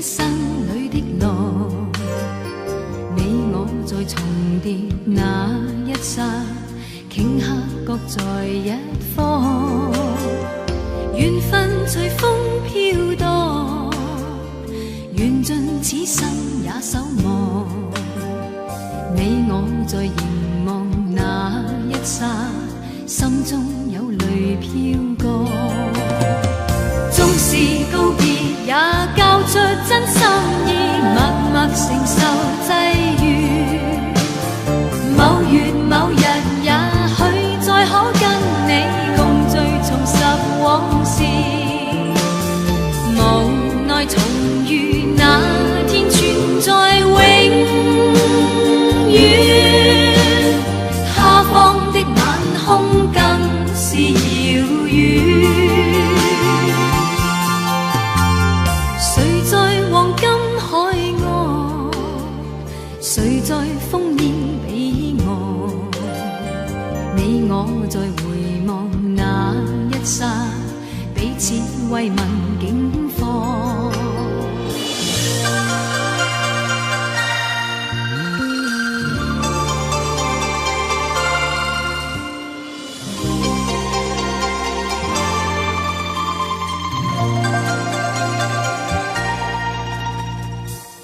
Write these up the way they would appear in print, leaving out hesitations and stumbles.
生里的路，你我在重叠那一刹，顷刻各在一方，缘分随风飘荡，缘尽此生也守望。你我在凝望那一刹，心中有泪飘过。纵是告别，也交出真心意，默默承受际遇。某月某日，也许再可跟你共聚，重拾往事。无奈重遇那天，存在永远。他方的晚空更是遥远。谁在黄金海岸？谁在烽烟彼岸？你我在回望那一刹，彼此慰问境况。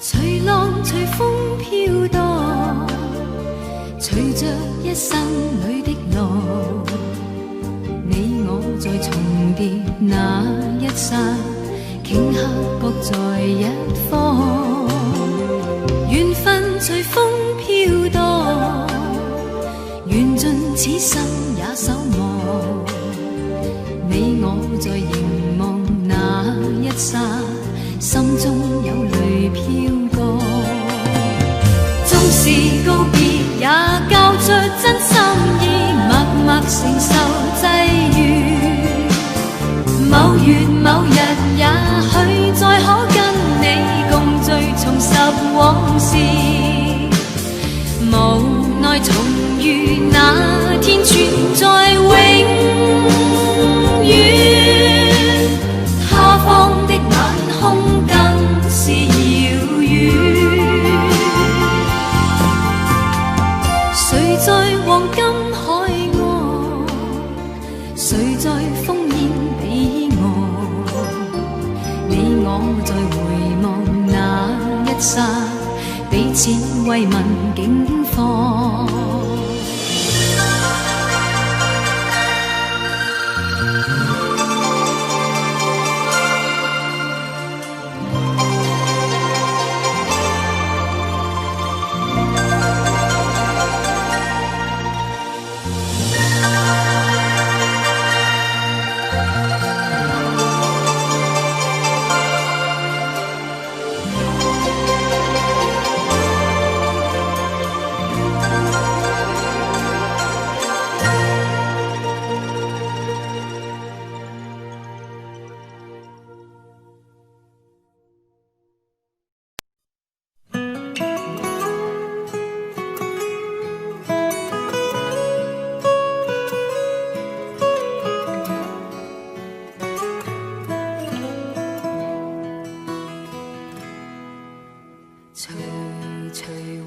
随浪随风飘荡，随着一生里的路，你我在重叠那一刹，顷刻各在一方。缘分随风飘荡，缘尽此生也守望。你我在凝望那一刹，心中有泪飘过。纵是告别，也交出真心意，默默承受际遇。某月某日，也许再可跟你共聚，重拾往事。无奈重遇那天，存在永远。他方的晚空更是遥远。谁在黄金海岸？谁在烽烟彼岸？你我在回望那一刹，彼此慰问境况。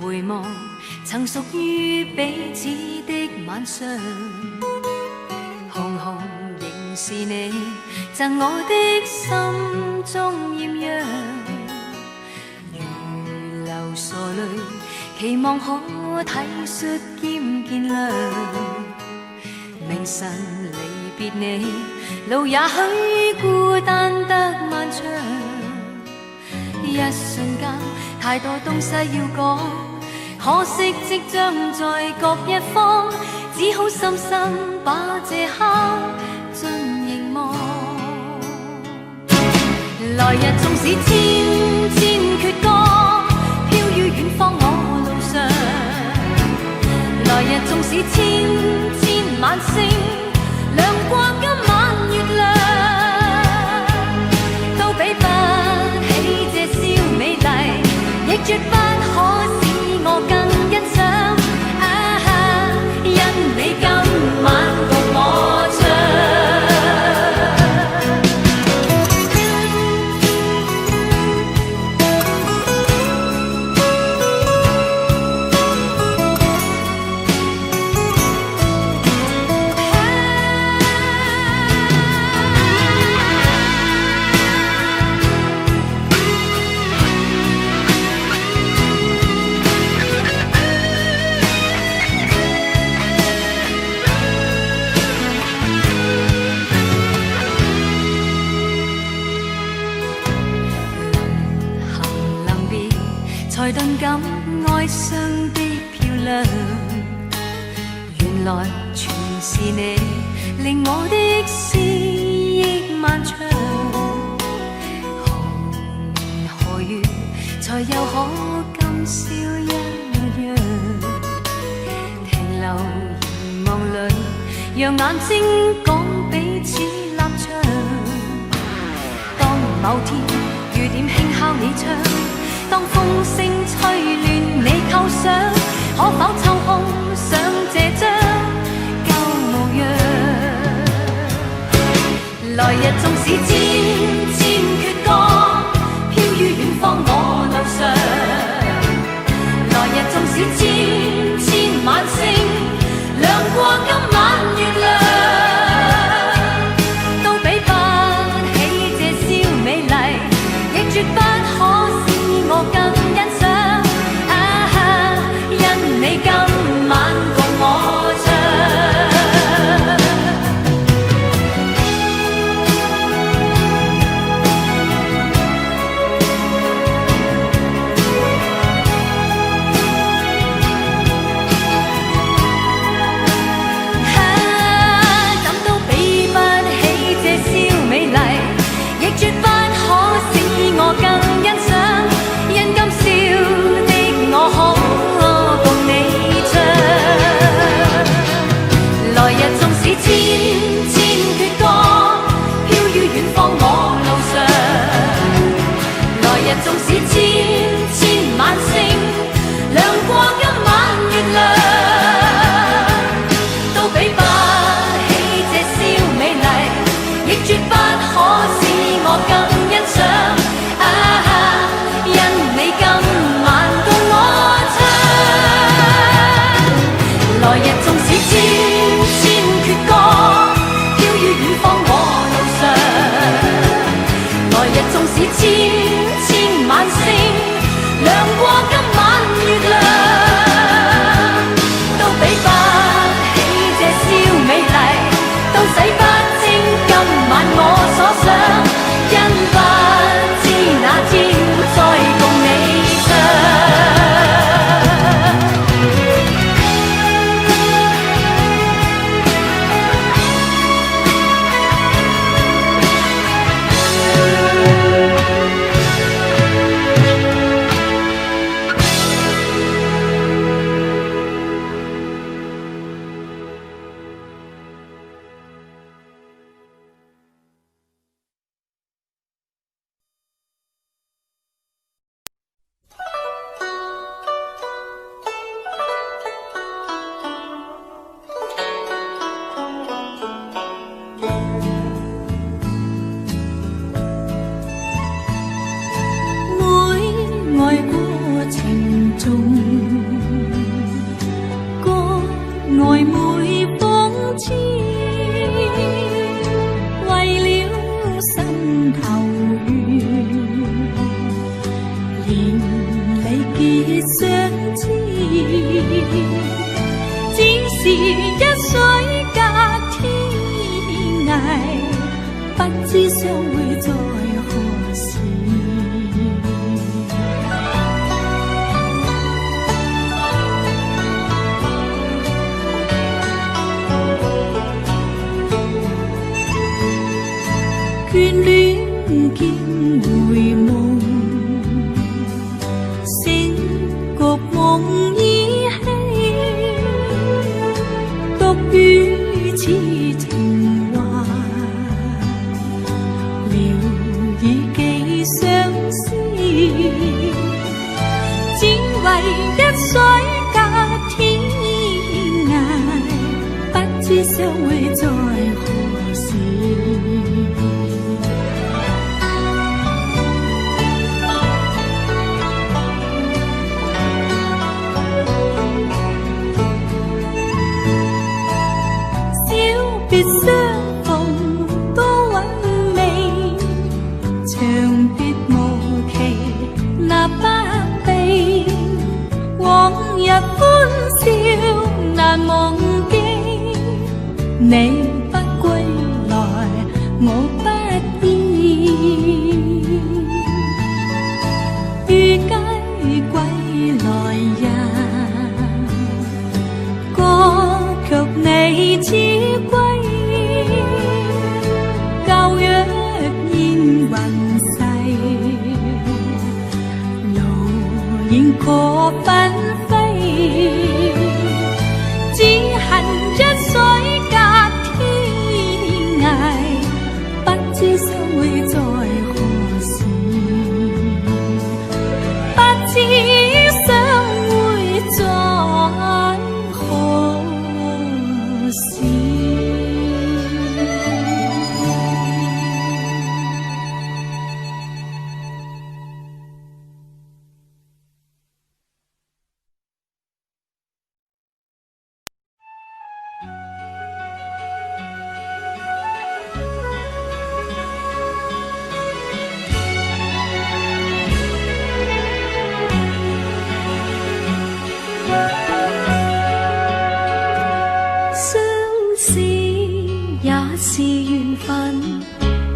回望曾屬於彼此的晚上，紅紅仍是你贈我的心中豔陽，如流傻淚，期望可體恤兼見諒。明晨離別你，路也許孤單得漫長，一瞬間太多東西要講，可惜即將在各一方，只好深深把這刻盡凝望。來日縱使千千闕歌，飄於遠方我路上。來日縱使千千晚星，亮過今晚月亮，都比不起這宵美麗。亦絕不可使我更欣賞，因你今晚共我唱。才顿感哀伤的漂亮。原来全是你，令我的思忆漫长。何年何月才又可今宵一样？停留凝望里，让眼睛讲彼此立場。當某天雨點輕敲你窗，當風聲吹亂你構想，可否抽空想這張舊模樣？來日縱使千千闕歌，飄於遠方我路上。來日縱使千千晚星，亮過今晚月亮，都比不起這宵美麗，亦絕不可使我更欣賞。因你今晚共我唱。絕不可使我更欣賞，因今宵的我可共你唱。來日縱使千千闕歌，飄於遠方我路上。來日縱使千千晚星，亮過今晚月亮，都比不起這宵美麗，亦絕不可使我更欣賞。因你今晚共我唱。來日縱使千千闕歌，飄於遠方我路上。來日縱使千千晚星，亮過今晚月亮，都比不起這宵美麗，都洗不清今晚我所想。因不知哪天再共你唱。愛過程中，歌愛每風痴，為了心頭緣，連理結相知，只是一水隔天涯，不知相會在何時。眷戀見回夢，醒覺夢依稀，獨語似情話，聊以寄相思，只為一水隔天涯，不知相會在何時。別相逢多韻味，長別無期那不避，往日歡笑難忘記，你不歸來我不依，於街何纷飞？只恨一水隔天涯，不知相會在何時，不知相會在何時。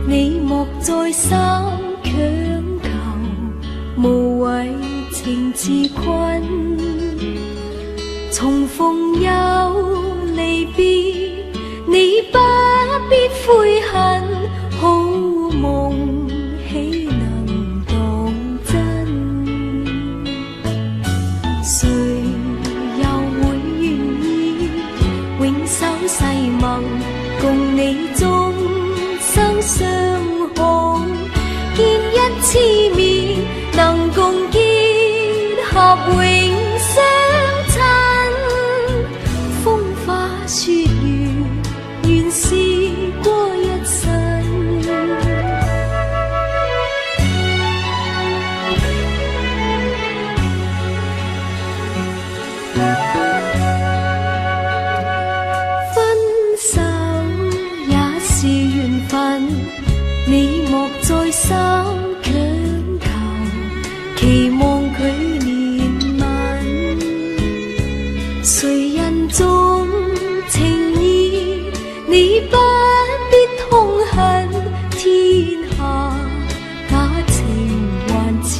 你莫再三強求，無謂情自困。重逢又離別，你不必悔恨，好夢豈能當真？誰又會願意永守誓盟，共你終生相看，見一次面，能共結合永相親。風花雪月，原是過一生。分手也是緣分，你莫再三強求，期望佢憐憫。誰人重情義，你不必痛恨，天下假情還似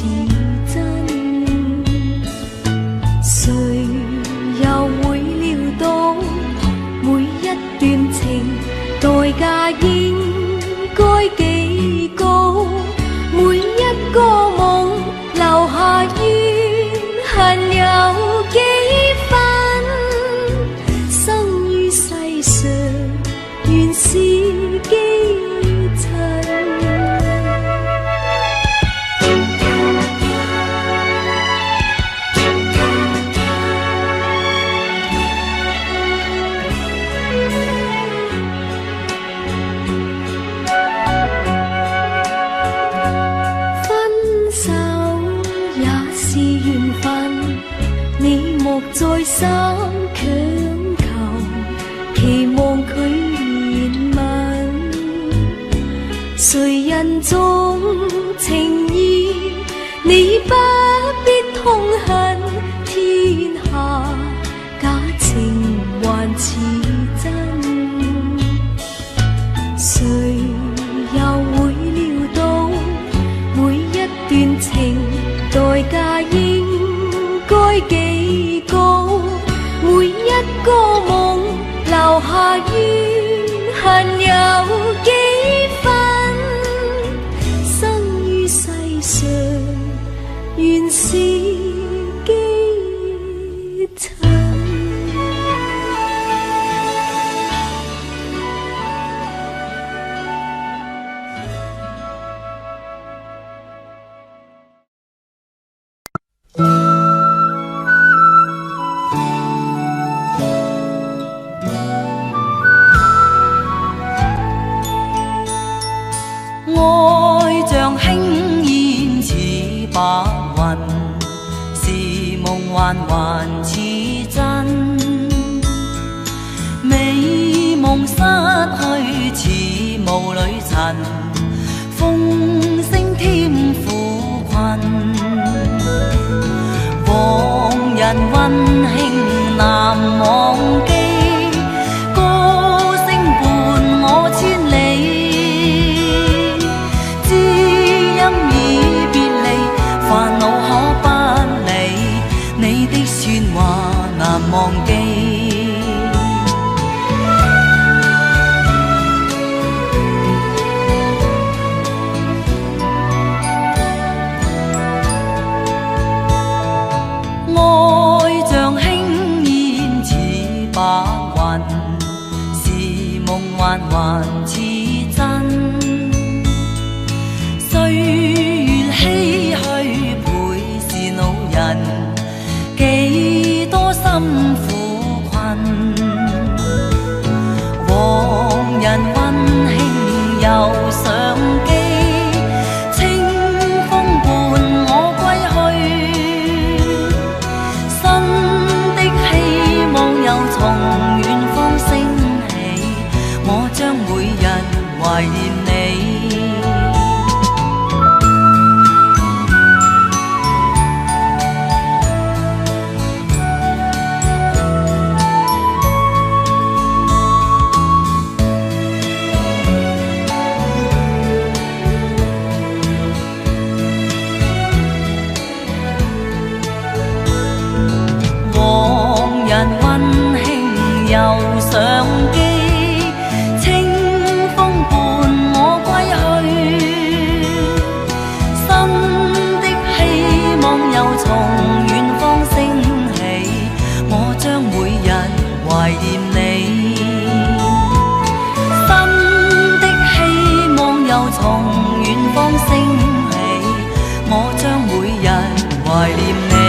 真。誰又會料到每一段情代價應該幾高，每一個夢留下怨恨有幾分，生於世上原是基塵。再三強求，期望佢憐憫。誰人重情義，你不必痛恨，天下假情還似真。誰又會料到每一段情代價應該幾高，每一個夢留下怨恨有幾分，生於世上原是基塵。愛像輕煙似白雲，是夢幻還似真，美夢失去似霧裏塵，風聲添苦困，往日溫馨難忘記，歌聲伴我千里。煩惱可不理，你的説話難忘記。梦幻还似真。岁月唏嘘，倍是老人，几多心苦困。往日温馨又想记，清风伴我归去。新的希望又從遠方升起，我將每日懷念你。又想記，清風伴我歸去。新的希望又從遠方升起，我將每日懷念你。新的希望又從遠方升起，我將每日懷念你。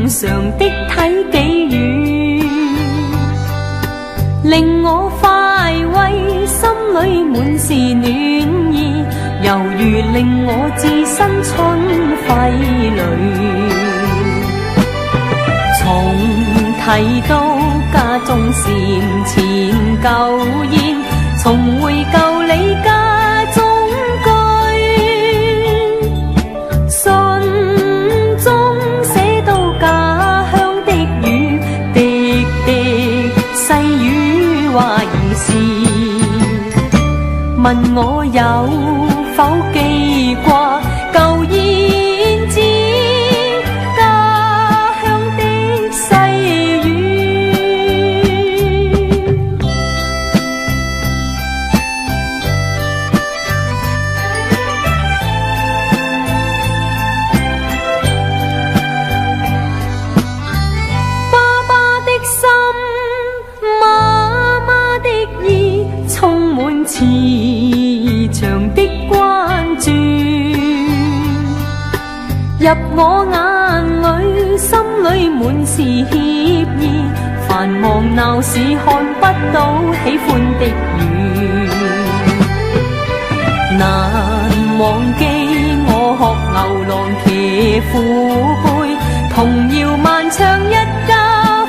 常的體己語，令我快慰，心裏滿是暖意，猶如令我置身春暉裏。從提到家中禪前舊宴，重回舊里家中居，信中寫到家鄉的語，滴滴細語話兒時，問我有否記掛舊燕子。慈祥的關注入我眼裏，心裏滿是歉意。繁忙鬧市看不到喜歡的雨，難忘記我學牛郎騎虎背，童謠漫唱一家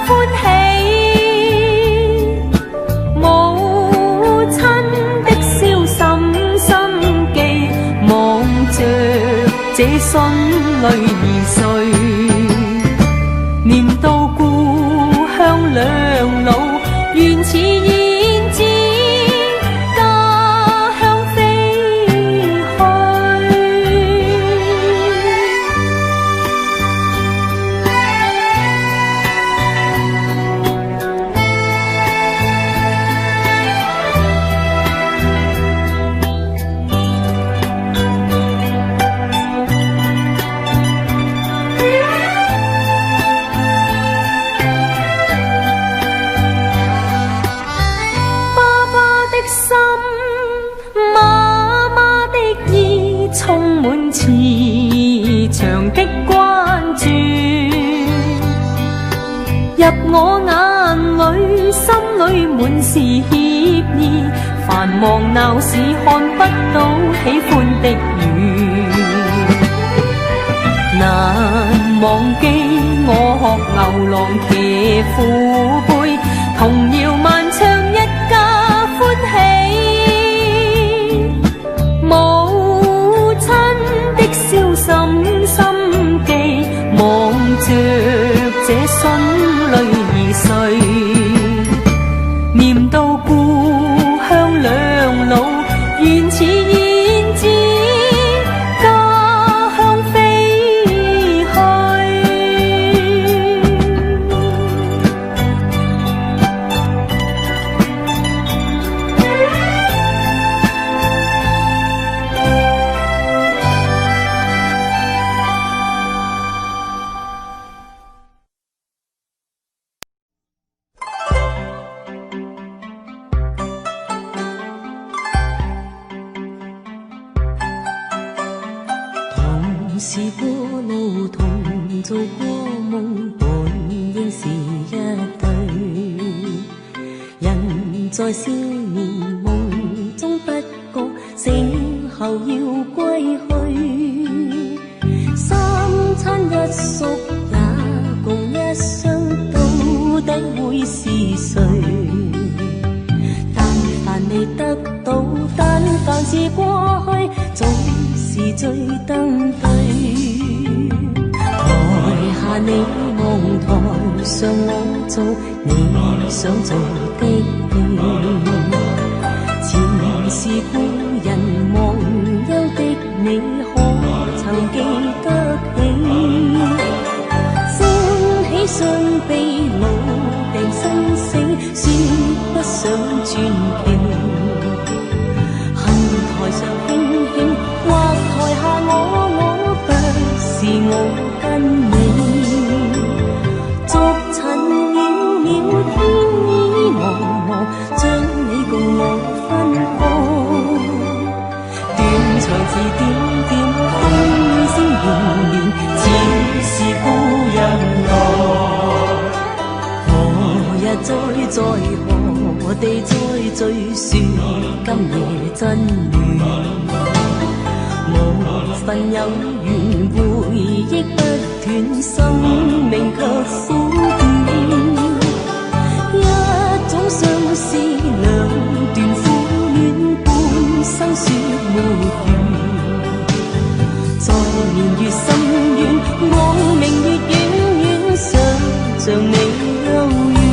歡喜。這信淚而睡，念到故鄉兩老，原似燕子家鄉飛充滿慈祥的關注，入我眼裏，心裏滿是歉意。繁忙闹市看不到喜欢的雨，难忘记我學牛郎騎虎背，童謠漫唱一家歡喜，母親的燒心心記，望着這孫女兒睡，念到故鄉兩老，原似燕子家鄉飛去。同是過路，同做過夢，本應是一對。人在少年夢中不覺，醒後要歸去。三餐一宿也共一雙，到底會是誰？但凡未得到，但凡是過去，總是最登對。台下你望，台上我做你想做的戲。前是故人忘憂的你，可曾記得起？歡喜傷悲老病生死，算不上傳奇。台上輕輕，或台下我，不是我跟你。俗塵渺渺，天意茫茫，將你共我分開。斷腸字點點，風雨聲連連，似是故人來。何日再何地再聚，說今夜真戀。無份有緣，回憶不斷，生命卻苦短。一種相思，兩段苦戀，半生說沒完。在年月深遠，望明月遠遠，想像你幽怨。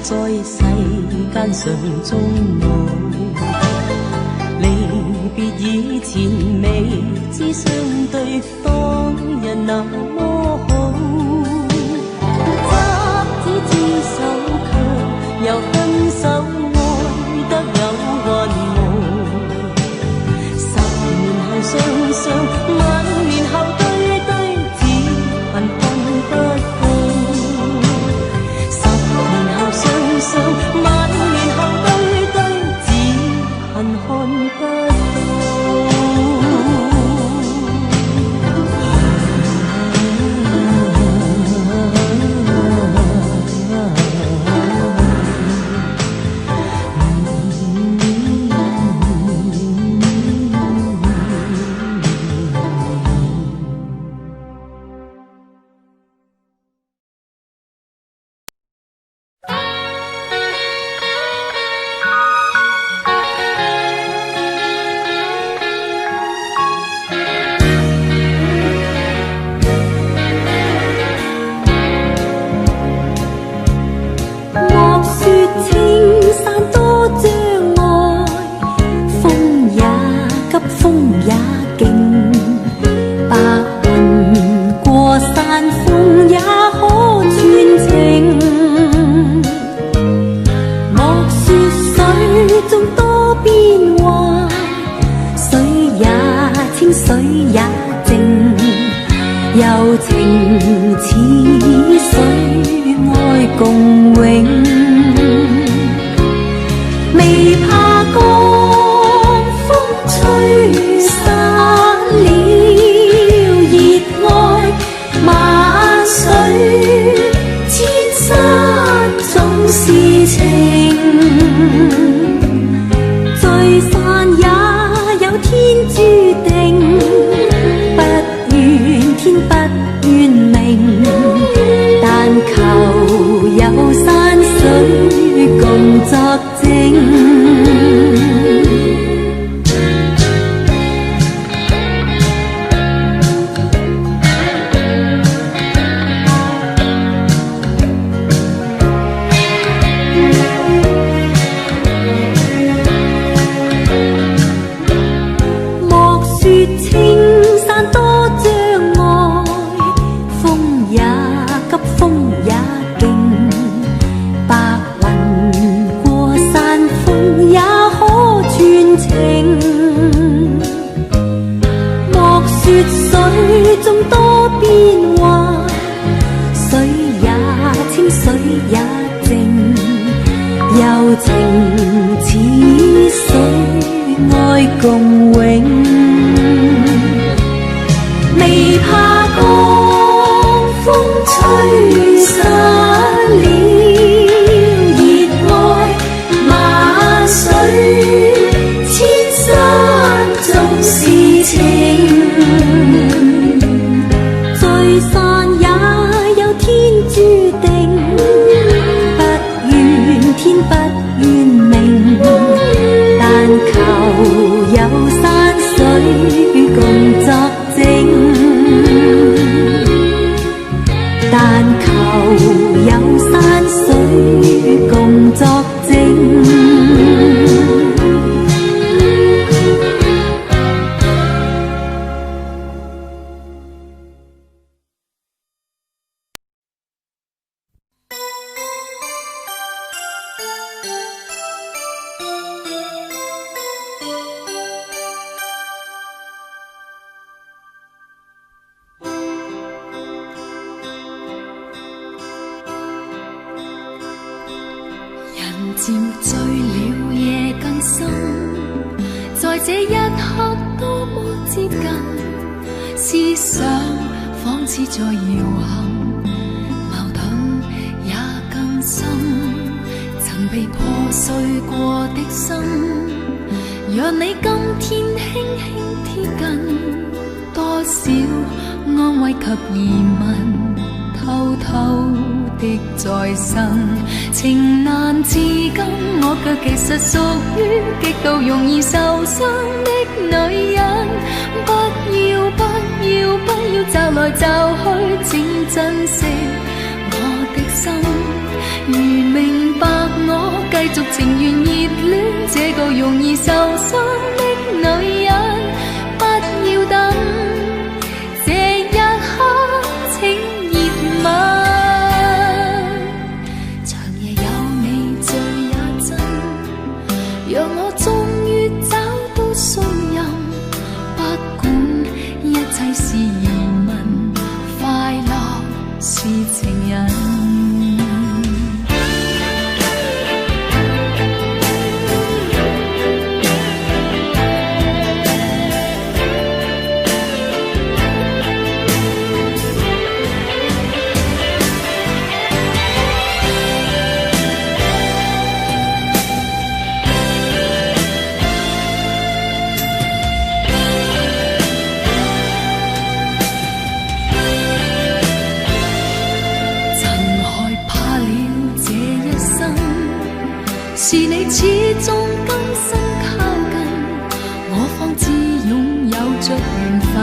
在世間上終老，離別以前未知相對，當日那麼好。執子之手卻又分手，愛得有雲霧。10年後雙雙，晚年後對對，只恨看不到。晚年後對對，只恨看不到。情似水，愛共永。未怕江風吹散了熱愛，萬水千山總是情。聚散也有天注定，不怨天不怨命，但求有山水共作證。莫說青山多障礙，風也急風也勁，白雲過山峰也可傳情。莫說水中多變幻，水也清水也靜，柔情似水，愛共永。未怕江風吹散了熱愛，萬水千山總是情。聚散也有天注定，不怨天不怨命，但求有山水共作證。但求有山水共作證。人漸醉了，夜更深，在這一刻多麼接近，思想仿似在搖撼，矛盾也更深。曾被破碎過的心，讓你今天輕輕貼近，多少安慰及疑問，偷偷的再生。情難自禁，我卻其實屬於極度容易受傷的女人。不要不要不要驟來驟去，請珍惜我的心。如明白我繼續情願熱戀這個容易受傷的女人，不要等這一刻請熱吻。讓我終於找到信任，不管一切是疑問，快樂是情人。是你始終甘心靠近，我方知擁有着緣分，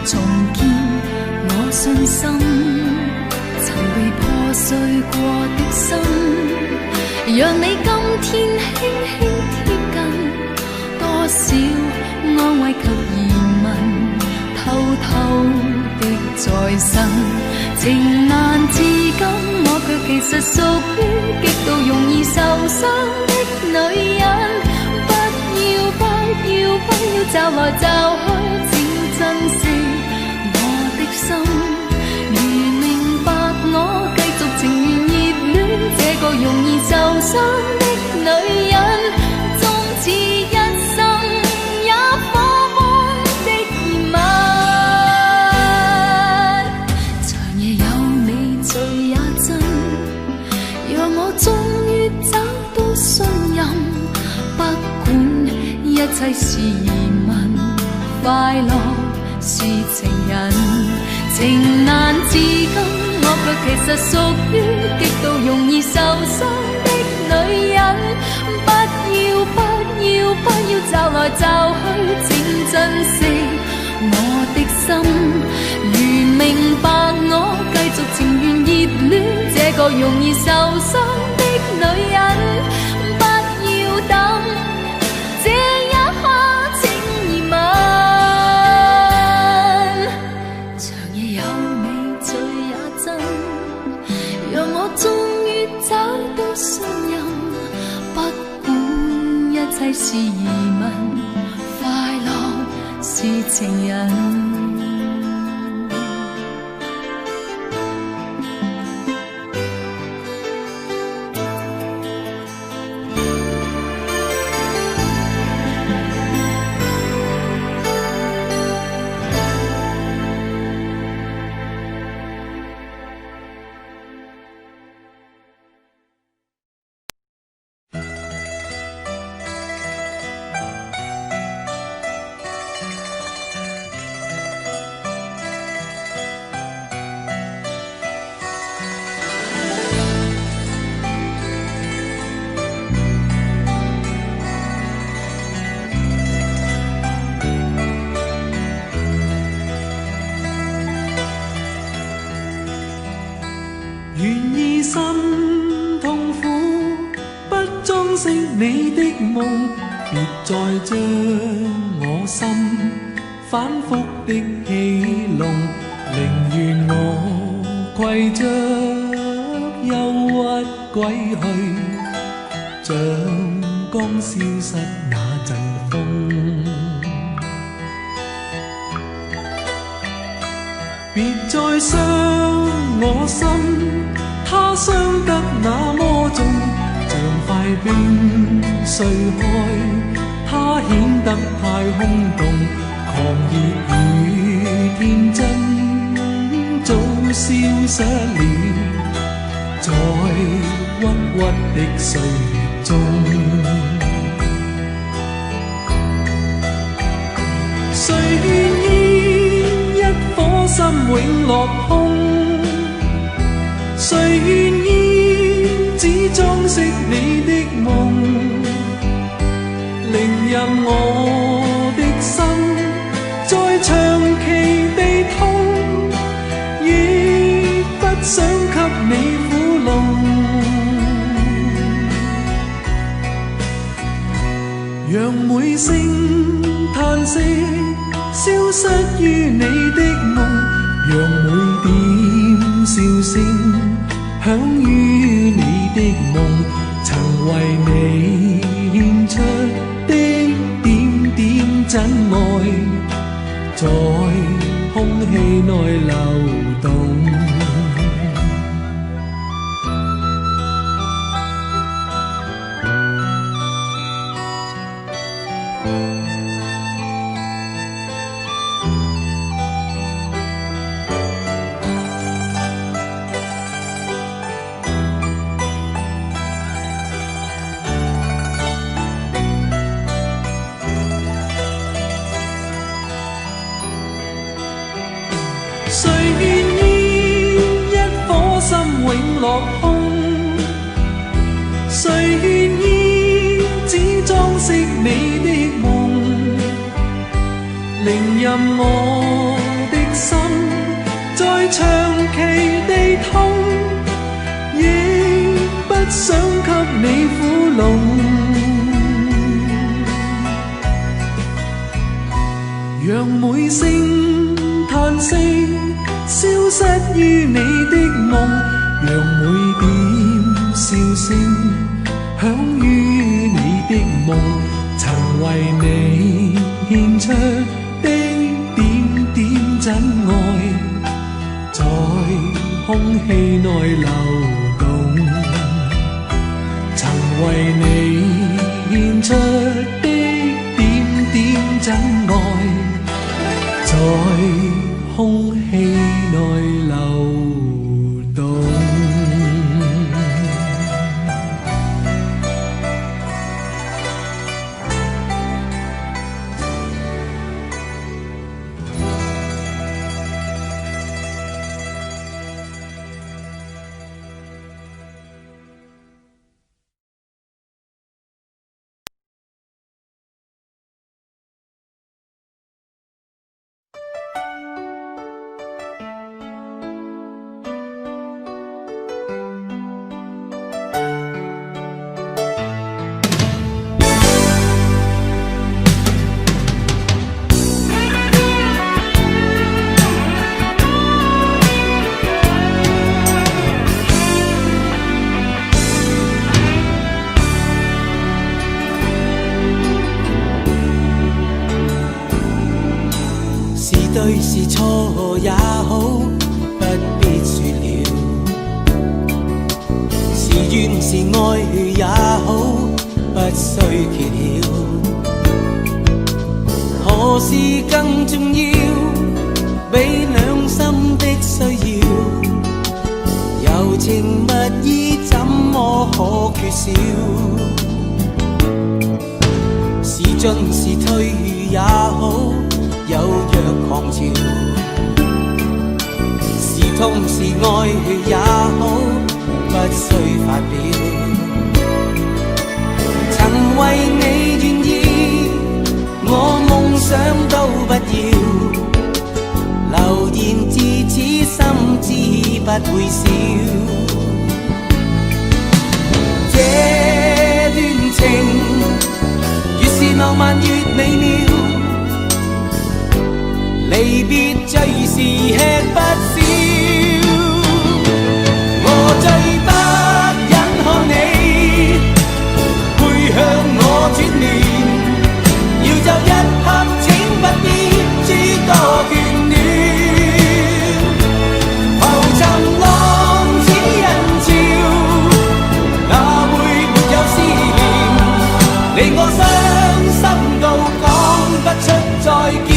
重建我信心。曾被破碎過的心，讓你今天輕輕貼近，多少安慰及疑問，偷偷的再生。情難自禁，我卻其實屬於極度容易受傷的女人。不要不要不要驟來驟去，請珍惜我的心。傷的女人，終似一生也火般的疑問。長夜有你醉也真，讓我終於找到信任。不管一切是疑問，快樂是情人。情難自禁，我卻其實屬於極度容易受傷的女人。不要不要不要驟來驟去，請珍惜我的心。如明白我，繼續情願熱戀這個容易受傷的女人。不要等這一刻，請疑問。長夜有你醉也真，讓我終於找到信任。不管一切是疑問，快樂是情人。你的夢，別再將我心反覆的戲弄，寧願我攜着憂鬱歸去，像剛消失那陣風。別再傷我心，它傷得那麼重，像塊冰碎開，它顯得太空洞，狂熱與天真早消失了，在鬱鬱的歲月中。誰願意一顆心永落空？誰願意只裝飾你的夢？寧任我的心再長期地痛，亦不想給你苦弄。讓每聲嘆息消失於你的夢，讓每點笑聲響於你的夢，曾為你獻出的點點真愛，在空氣內流動。誰願意一顆心永落空？誰願意只裝飾你的夢？寧任我的心再長期地痛，亦不想給你苦弄。讓每聲嘆息消失於你的夢，讓每點笑聲響於你的夢，曾為你獻出的點點真愛，在空氣內流動。曾为你献出的点点真爱，在空气内流动。对是错也好，不必说了。是怨是爱也好，不需揭晓。何事更重要？比两心的需要，柔情蜜意怎么可缺少？是进是退也好，有若狂潮，是痛是爱也好，不需發表。曾為你願意，我夢想都不要，流言自此心知不會少。這段情越是浪漫越美妙，離別最是吃不消，我最不忍看你背向我轉臉，要就一刻請不必諸多眷戀，浮沉浪似人潮，哪會沒有思念，令我傷心到講不出再見。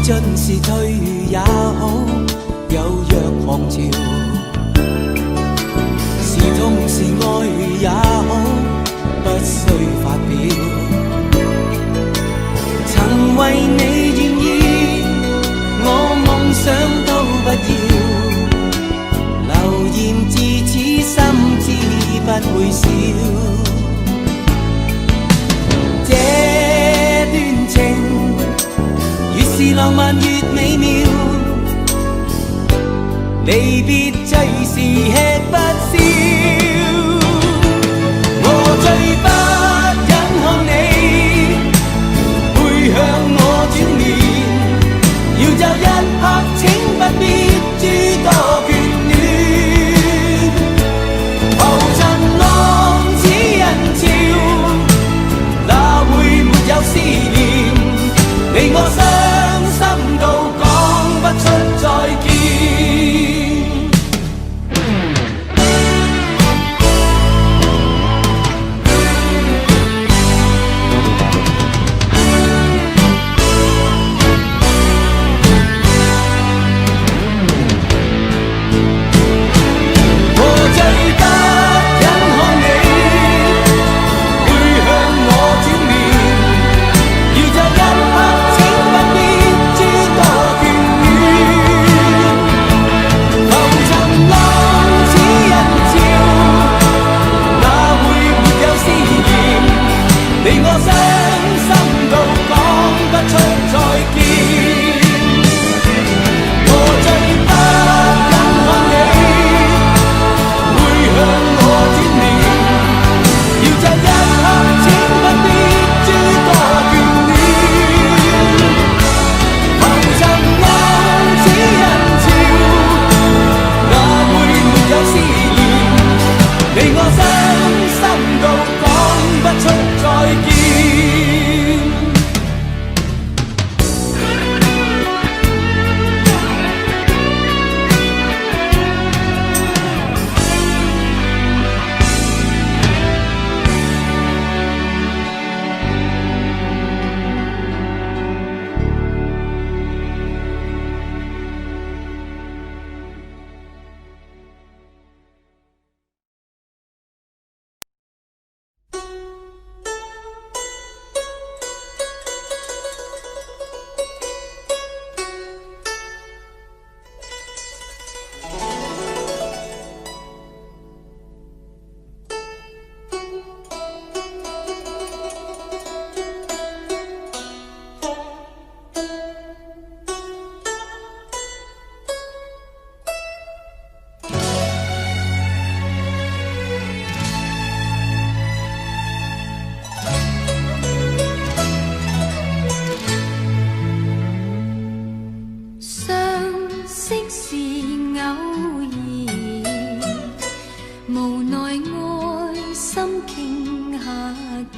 進是退也好，有若狂潮，是痛是愛也好，不需發表。曾為你願意，我夢想都不要，流言自此心知不會少。這段情是浪漫越美妙，離別最是吃不消。我最不忍看你背向我轉臉，要就一刻請不必諸多眷戀，浮沉浪似人潮，哪會沒有思念，令我傷心到講不出再見。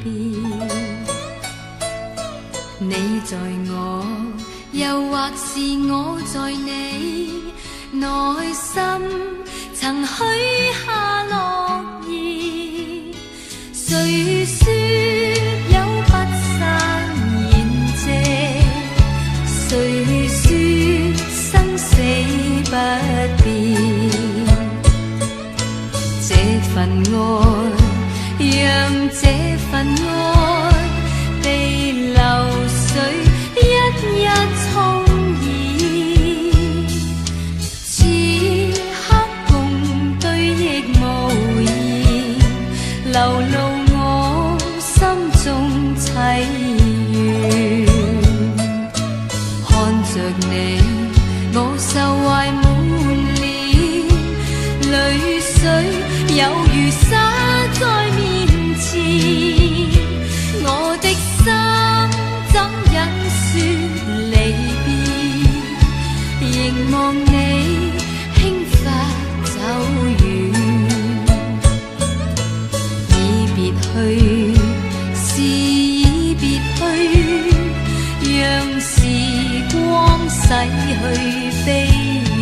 变。你在我，又或是我在你内心，曾许下诺言。谁说有不散筵席？谁说生死不变？这份爱，让这份爱被流水一一冲染。此刻共對亦無言，流露我心中凄怨。看着你，我受懷滿臉，淚水有如灑在面前。我的心怎忍說離別，凝望你輕發走遠。已別去，是已別去，讓時光洗去悲怨。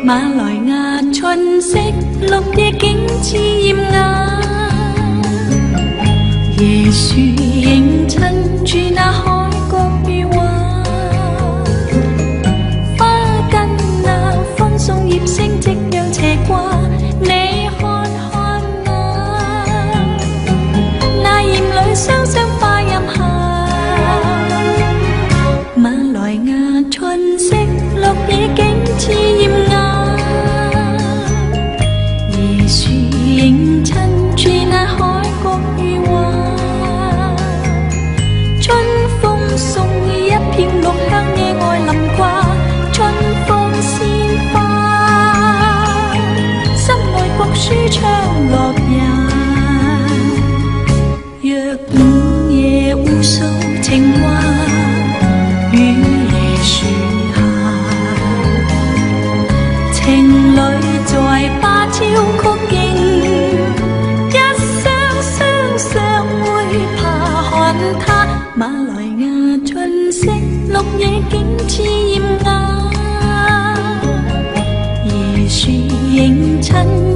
馬來亞春色，綠野景致豔雅。椰樹映襯住那海角與畫，花跟那風送葉聲夕陽斜掛。你看看那艷女雙雙花蔭下。馬來亞春色，綠野景致豔雅。樹映襯住那海角與畫，春風送一片綠香野外臨掛，春風鮮花，心愛國書唱落日，若午夜互訴情話，雨夜樹下，情侶在芭蕉曲徑，一雙雙相會爬看他。馬來亞春色，綠野景致豔雅，椰樹映襯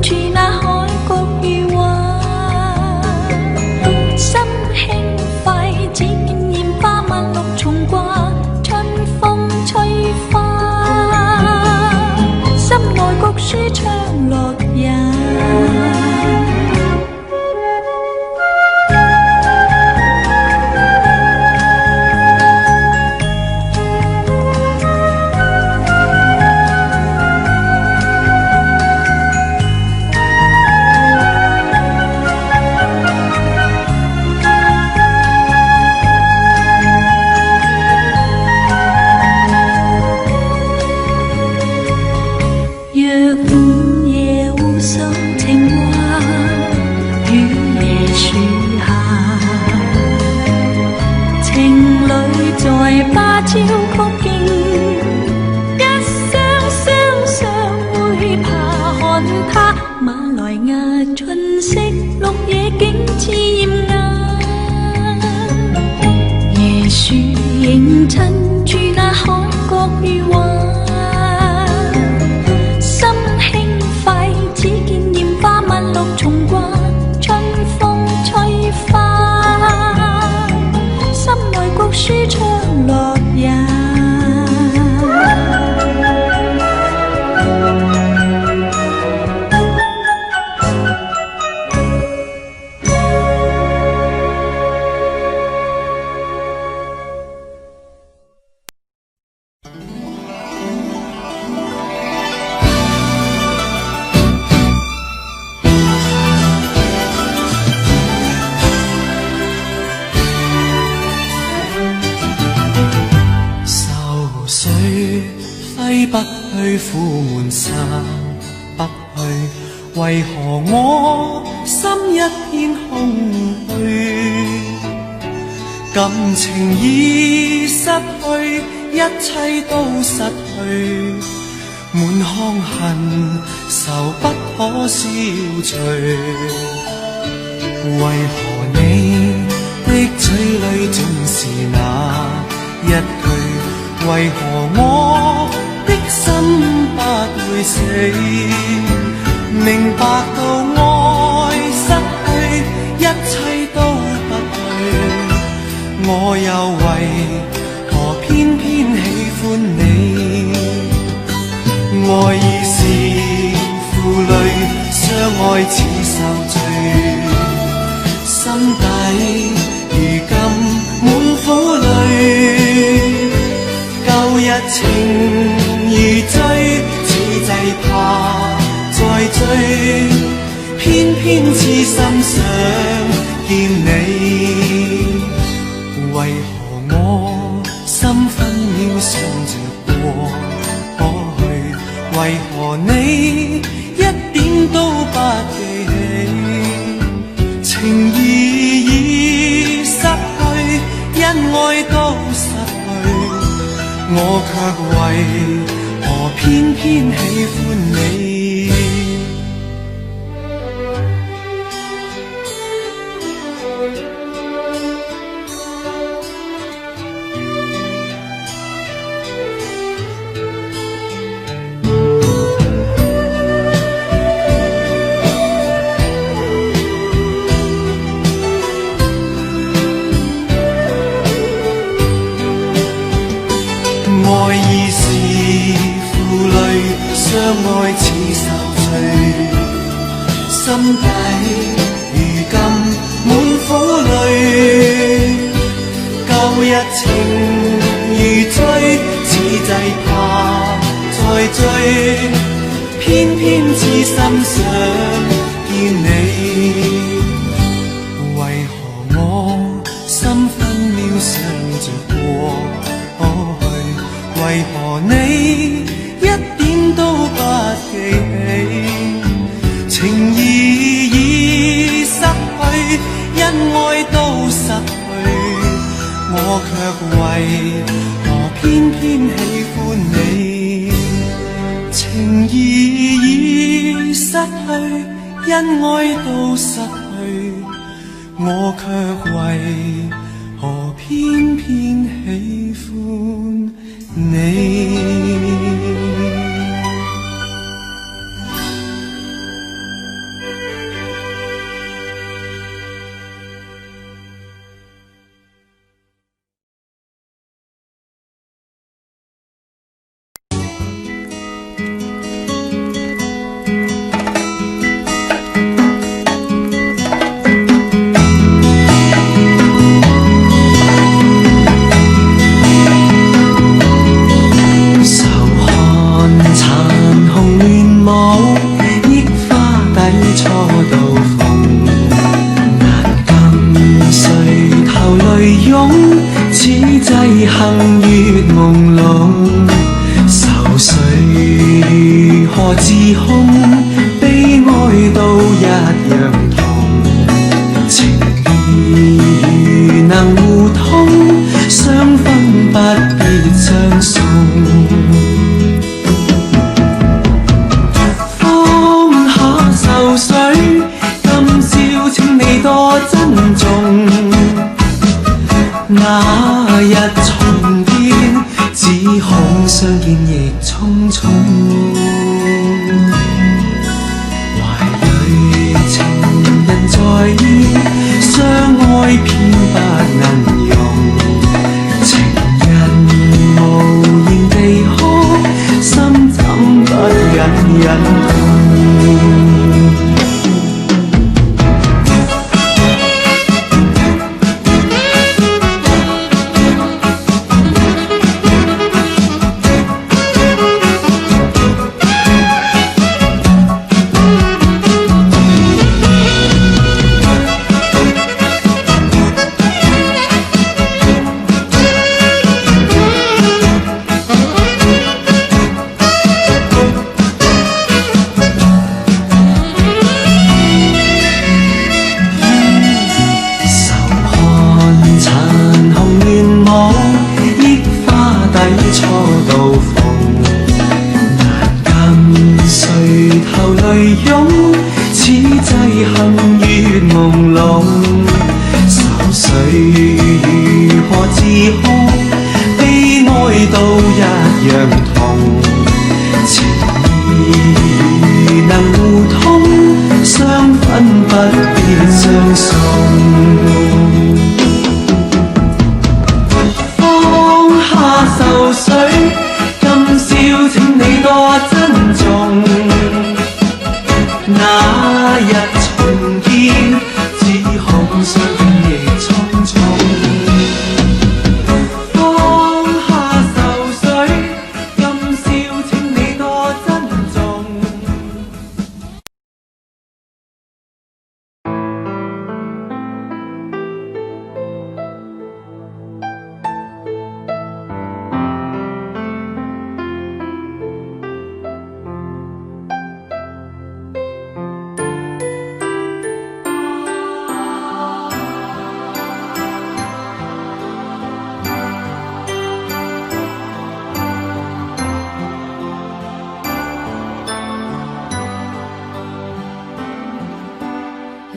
住那海角與畫，心輕快，只見艷花萬綠重掛，春風吹花，心愛國書唱落日。他超曲徑，一雙雙雙會爬看他。馬來亞春色綠野景似豔壓，椰樹映襯住那海角與畫。心輕快，只見豔花萬綠重掛，春風吹花，心內谷舒暢樂也。不去苦悶散不去，為何我心一片空虛？感情已失去，一切都失去，滿腔恨愁不可消除。為何你的嘴裏總是那一句？為何我的心不會死？明白到愛失去，一切都不對，我又為何偏偏喜歡你？愛已是負累，相愛似受罪，心底如今滿苦淚。舊日情如醉，此際怕再追，偏偏痴心想見你。為何我心分秒想着過去？為何你一點都不記起？情義已失去，恩愛都失去，我卻為何偏偏喜歡你？愛已是負累，相愛似受罪，心底如今滿苦淚。舊日情如醉，此際怕再追，偏偏痴心想見你。為何我心分秒想着過去？為何你一點都不記起？情義已失去，恩愛都失去，我卻為何偏偏喜歡你？情義已失去，恩愛都失去，我卻為何偏偏喜歡你？行月朦朧，愁緒如何自控？悲哀都一樣痛，情義如能互通，相分不必那日重見，只恐相見亦匆匆。懷裏情人在意，相愛偏不能容。情人無言地哭，心怎不隱隱痛？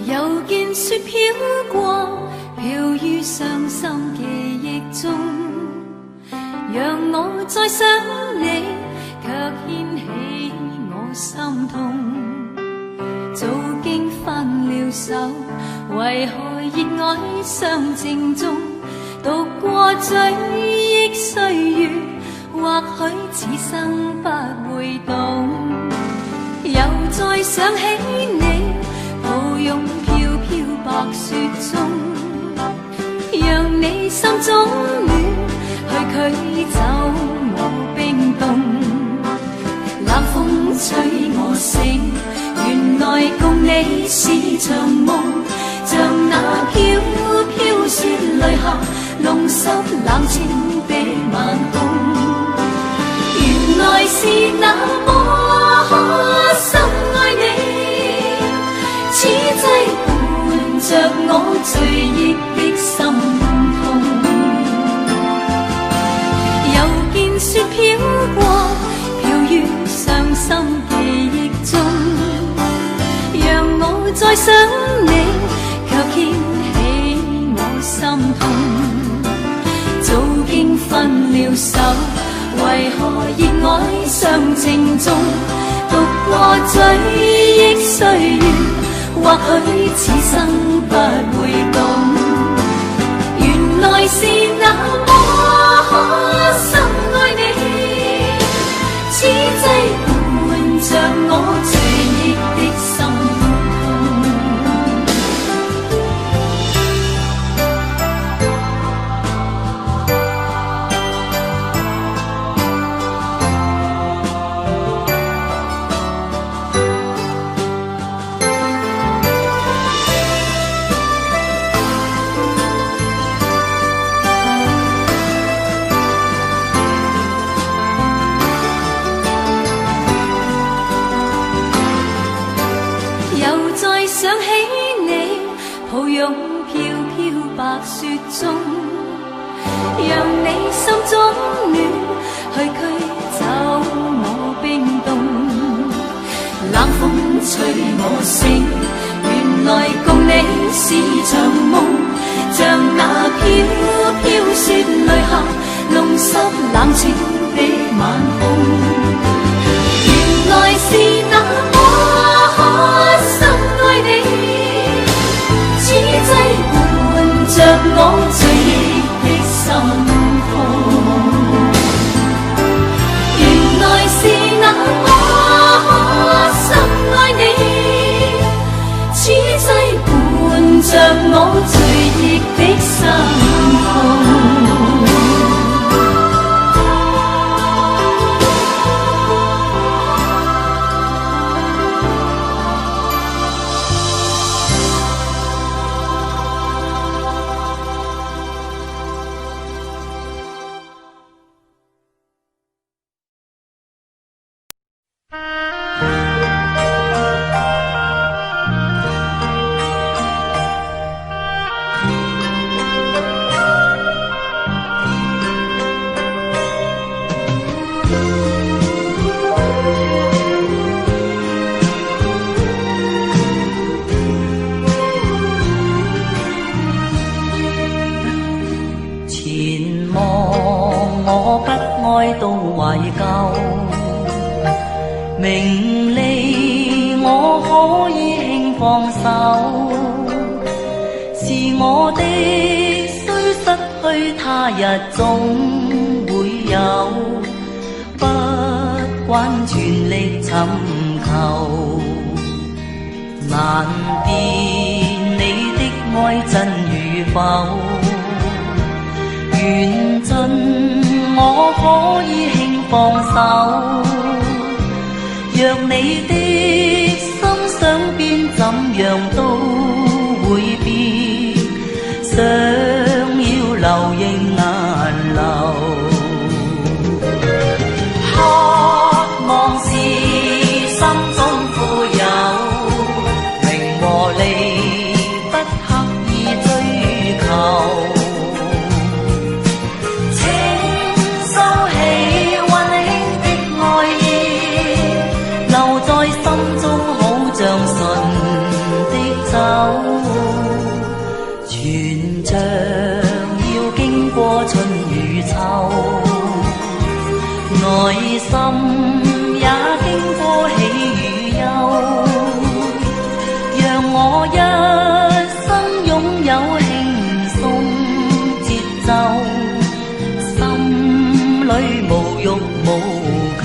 又見雪飄過，飄於傷心記憶中，讓我再想你，卻掀起我心痛。早經分了手，為何熱愛相正中？讀過追憶歲月，或許此生不會懂。又再想起你，抱擁飄飄白雪中，讓你心中暖，去驅走我冰凍。冷風吹我醒，原來共你是場夢，像那飄飄雪淚下，弄濕冷清的晚空。原來是那麼深愛你，此際伴着我醉憶的心痛。又見雪飄過，飄於傷心記憶中，讓我再想你，卻掀起我心痛。早經分了手，為何熱愛相正中？讀過追憶歲月，或許此生不會懂。原來是那麼深愛你，此際伴着我醉憶的心痛。想起你，抱擁飄飄白雪中，讓你心中暖，去驅走我冰凍。冷風吹我醒，原來共你是場夢，像那飄飄空。原來是那麼深愛你，此際伴着我醉的心痛。原來是那麼深愛你，此際伴着我醉的心痛。名利我可以輕放手，是我的雖失去他日總會有，不慣全力尋求，難辨你的愛真與否，緣盡我可以輕放手，若你的心想變怎樣都會變，想要流仍難流，渴望是心中富有，名和利不刻意追求，請收起溫馨的愛意，留在心中好像純的酒，全像要經過春與秋，內心也經過喜與憂，讓我一生擁有輕鬆節奏，心裏無欲無求。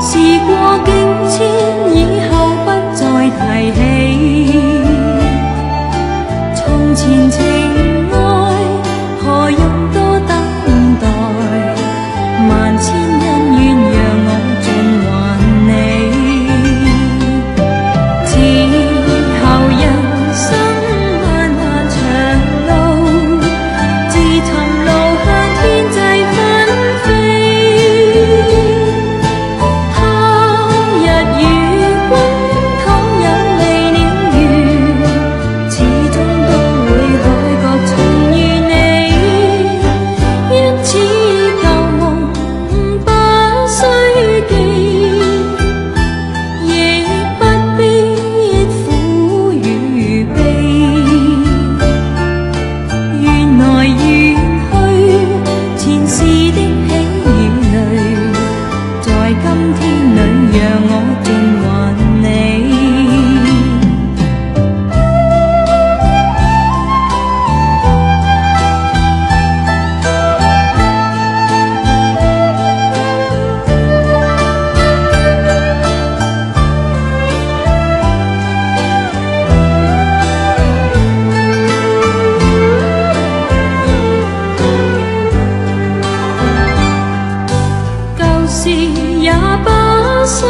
時過境遷也不需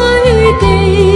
地